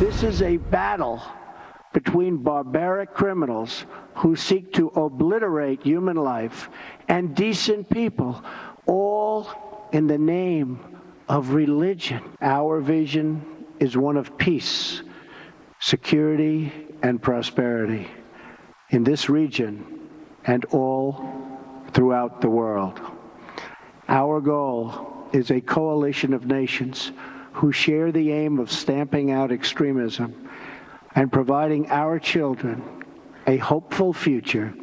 This is a battle between barbaric criminals who seek to obliterate human life and decent people, all in the name of religion. Our vision is one of peace, security, and prosperity in this region and all throughout the world. Our goal is a coalition of nations who share the aim of stamping out extremism and providing our children a hopeful future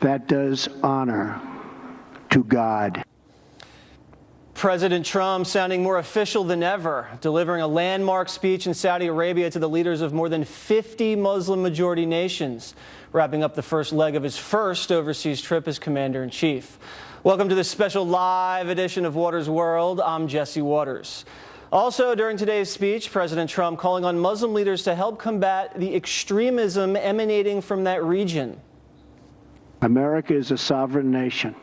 that does honor to God. President Trump sounding more official than ever, delivering a landmark speech in Saudi Arabia to the leaders of more than 50 Muslim-majority nations, wrapping up the first leg of his first overseas trip as Commander-in-Chief. Welcome to this special live edition of Waters World. I'm Jesse Waters. Also, during today's speech, President Trump calling on Muslim leaders to help combat the extremism emanating from that region. America is a sovereign nation,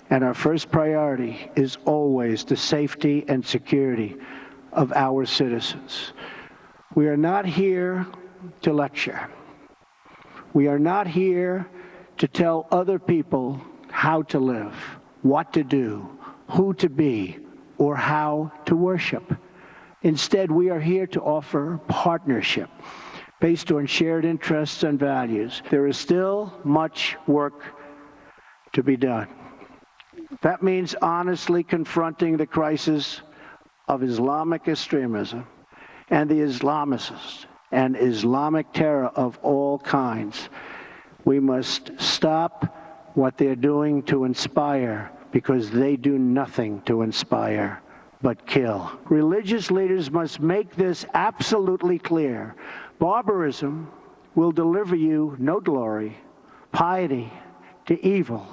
and our first priority is always the safety and security of our citizens. We are not here to lecture. We are not here to tell other people how to live, what to do, who to be, or how to worship. Instead, we are here to offer partnership based on shared interests and values. There is still much work to be done. That means honestly confronting the crisis of Islamic extremism and the Islamicists and Islamic terror of all kinds. We must stop what they're doing to inspire, because they do nothing to inspire but kill. Religious leaders must make this absolutely clear. Barbarism will deliver you no glory. Piety to evil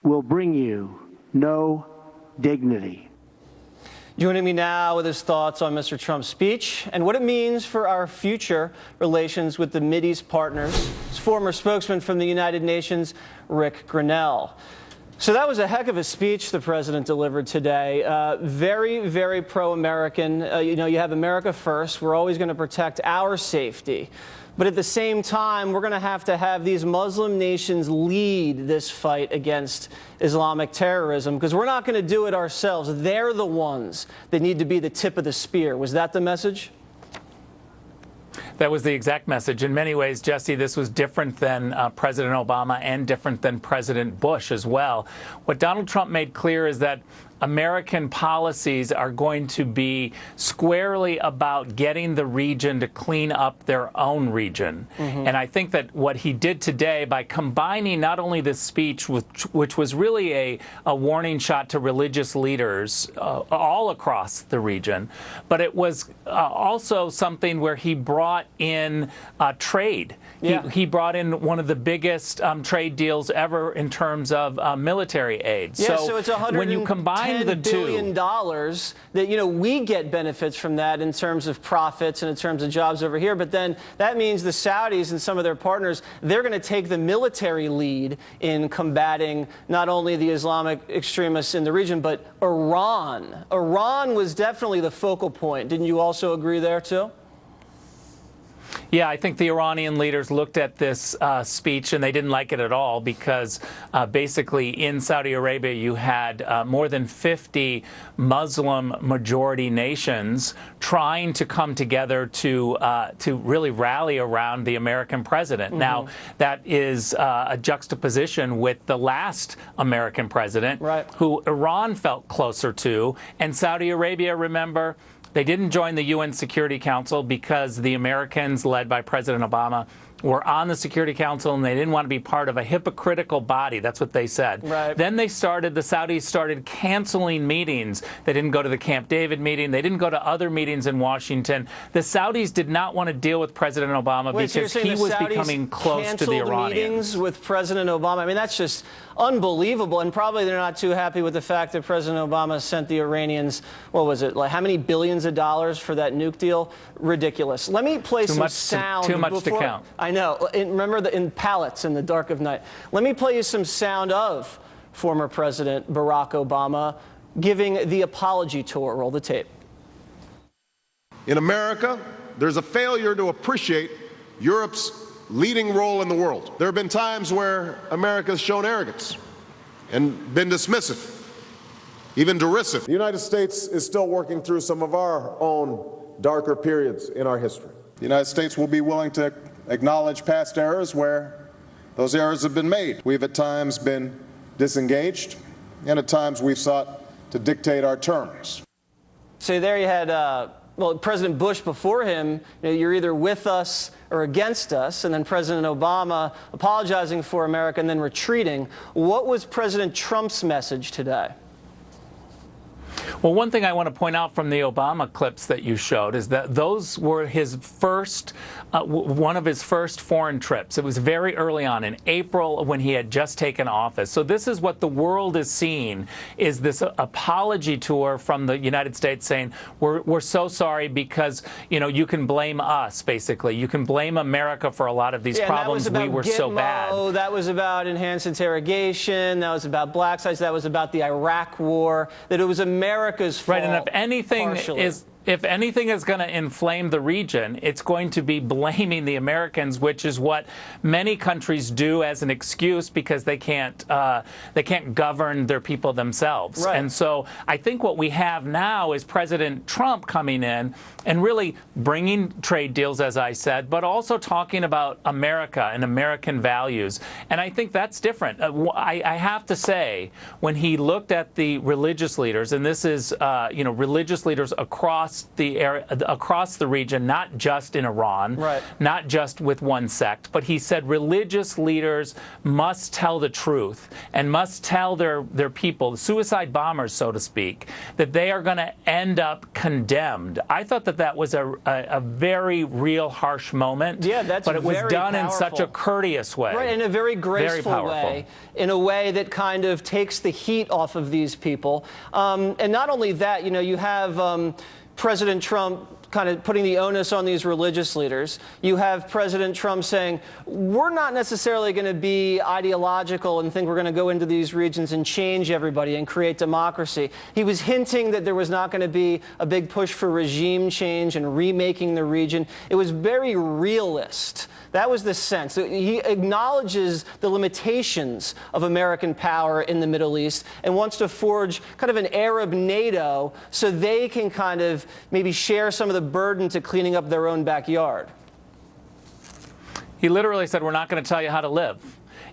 will bring you no dignity. Joining me now with his thoughts on Mr. Trump's speech and what it means for our future relations with the Mideast partners is former spokesman from the United Nations, Rick Grenell. So that was a heck of a speech the president delivered today. Very, very pro-American. You have America first. We're always going to protect our safety. But at the same time, we're going to have these Muslim nations lead this fight against Islamic terrorism, because we're not going to do it ourselves. They're the ones that need to be the tip of the spear. Was that the message? That was the exact message. In many ways, Jesse, this was different than President Obama and different than President Bush as well. What Donald Trump made clear is that American policies are going to be squarely about getting the region to clean up their own region. And I think that what he did today, by combining not only this speech, which was really a warning shot to religious leaders all across the region, but it was also something where he brought in trade. Yeah. He brought in one of the biggest trade deals ever in terms of military aid. Yeah, so it's when you combine the $10 billion that, we get benefits from that in terms of profits and in terms of jobs over here. But then that means the Saudis and some of their partners, they're going to take the military lead in combating not only the Islamic extremists in the region, but Iran. Iran was definitely the focal point. Didn't you also agree there, too? Yeah, I think the Iranian leaders looked at this speech and they didn't like it at all, because basically in Saudi Arabia you had more than 50 Muslim-majority nations trying to come together to really rally around the American president. Now, that is a juxtaposition with the last American president, who Iran felt closer to, and Saudi Arabia, remember, they didn't join the UN Security Council because the Americans, led by President Obama, were on the Security Council and they didn't want to be part of a hypocritical body. That's what they said. Then the Saudis started canceling meetings. They didn't go to the Camp David meeting. They didn't go to other meetings in Washington. The Saudis did not want to deal with President Obama because he was becoming close to the Iranians. Meetings with President Obama. I mean, that's just unbelievable. And probably they're not too happy with the fact that President Obama sent the Iranians, what was it, like how many billions of dollars for that nuke deal? Ridiculous. Let me play some sound. Too much to count. I know. Remember in pallets in the dark of night. Let me play you some sound of former President Barack Obama giving the apology tour. Roll the tape. In America, there's a failure to appreciate Europe's leading role in the world. There have been times where America has shown arrogance and been dismissive, even derisive. The United States is still working through some of our own darker periods in our history. The United States will be willing to acknowledge past errors where those errors have been made. We've at times been disengaged, and at times we've sought to dictate our terms. So there you had, well, President Bush before him, you're either with us or against us, and then President Obama apologizing for America and then retreating. What was President Trump's message today? Well, one thing I want to point out from the Obama clips that you showed is that those were his first, one of his first foreign trips. It was very early on in April when he had just taken office. So this is what the world is seeing, is this apology tour from the United States saying, we're so sorry because, you can blame us, basically. You can blame America for a lot of these problems. We were so bad. That was about enhanced interrogation. That was about black sites. That was about the Iraq war. That it was America's fault. Right, and if anything is going to inflame the region, it's going to be blaming the Americans, which is what many countries do as an excuse because they can't govern their people themselves. Right. And so I think what we have now is President Trump coming in and really bringing trade deals, as I said, but also talking about America and American values. And I think that's different. I have to say, when he looked at the religious leaders, and this is religious leaders across the region, not just in Iran, right, not just with one sect, but he said religious leaders must tell the truth and must tell their people, the suicide bombers, so to speak, that they are going to end up condemned. I thought that was a very real harsh moment. Yeah, that's but it was done powerful. in such a courteous way. Right, in a very graceful way, in a way that kind of takes the heat off of these people. And not only that, you have President Trump kind of putting the onus on these religious leaders. You have President Trump saying, we're not necessarily going to be ideological and think we're going to go into these regions and change everybody and create democracy. He was hinting that there was not going to be a big push for regime change and remaking the region. It was very realist. That was the sense. He acknowledges the limitations of American power in the Middle East and wants to forge kind of an Arab NATO so they can kind of maybe share some of the burden to cleaning up their own backyard. He literally said, we're not going to tell you how to live.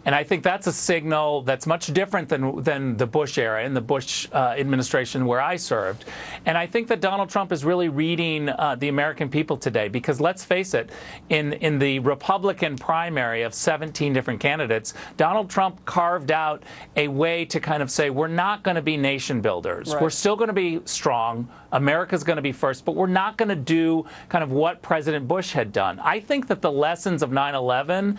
And I think that's a signal that's much different than the Bush era and the Bush administration where I served. And I think that Donald Trump is really reading the American people today, because let's face it, in the Republican primary of 17 different candidates, Donald Trump carved out a way to kind of say, we're not going to be nation builders. Right. We're still going to be strong. America's going to be first, but we're not going to do kind of what President Bush had done. I think that the lessons of 9/11,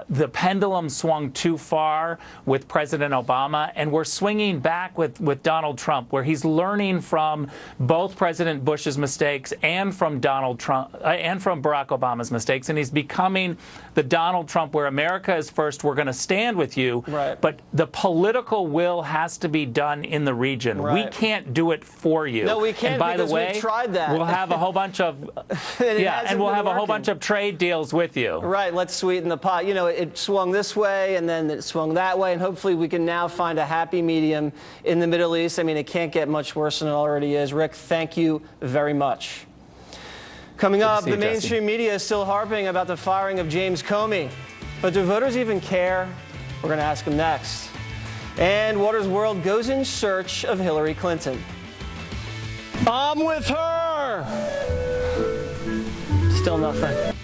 the pendulum swung too far with President Obama, and we're swinging back with Donald Trump, where he's learning from both President Bush's mistakes and from Donald Trump and from Barack Obama's mistakes, and he's becoming the Donald Trump where America is first, we're going to stand with you, right, but the political will has to be done in the region. Right. We can't do it for you. No, we can't, and by because the way, we've tried that. We'll have a whole bunch of and we'll have a whole bunch of trade deals with you. Right, let's sweeten the pot. It swung this way and then it swung that way, and hopefully we can now find a happy medium in the Middle East. I mean, it can't get much worse than it already is. Rick, thank you very much. Coming up, the mainstream media is still harping about the firing of James Comey. But do voters even care? We're going to ask them next. And Water's World goes in search of Hillary Clinton. I'm with her! Still nothing.